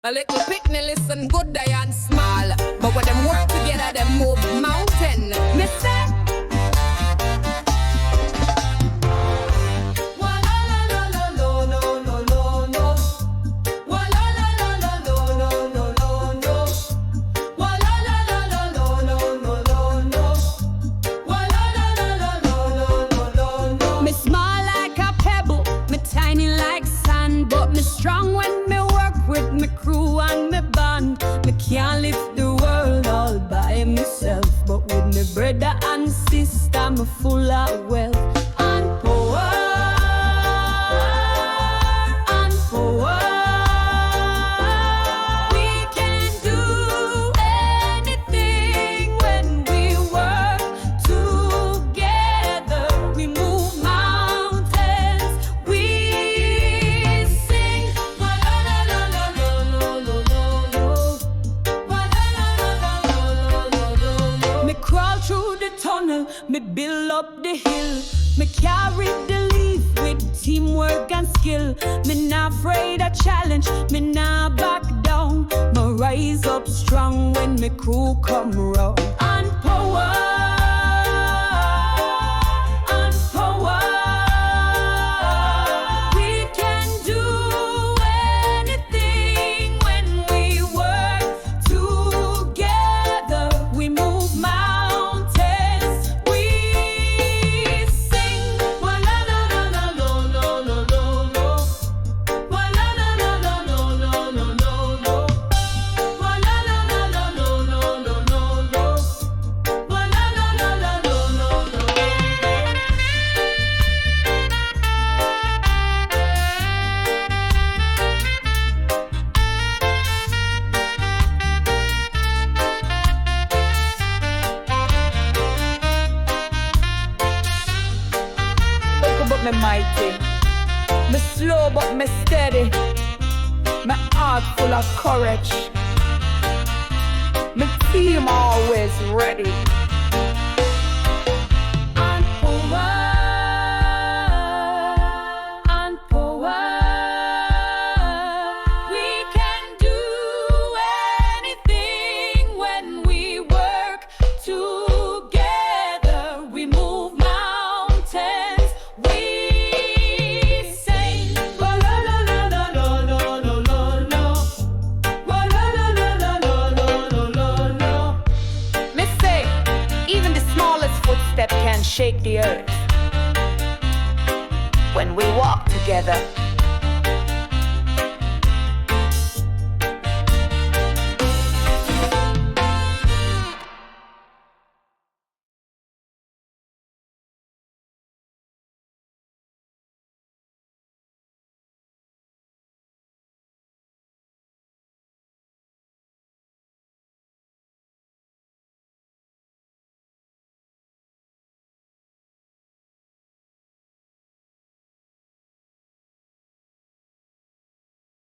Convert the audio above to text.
A little picnic listen good day and small, but when them work together, them move mountain. Me say. Me small like a pebble, me tiny like sand, but me strong when me work with me crew and me band. Me can't lift the world all by myself, but with me brother and sister, me full of wealth and power. And power. We can do anything when we work together. We move mountains, we sing. Me crawl through the tunnel, me build up the hill. Me carry the leaf with teamwork and skill. Me not afraid of challenge, me not back down. Me rise up strong when me crew come round. And power. And power. We can do anything when we work together. We move mountains, we sing. Wa la la la la lo lo lo lo lo. Wa la la la la lo lo lo lo lo. Wa la la la la lo lo lo lo lo. Wa la la la la lo lo lo. Look but me mighty, me slow but me steady, my heart full of courage, my team always ready. And power, and power. We can do anything when we work together. We move mountains, we sing. Wa la la la la lo lo lo lo lo. Wa la la la la lo lo lo lo lo. Me say, even the smallest footstep can shake the earth when we walk together.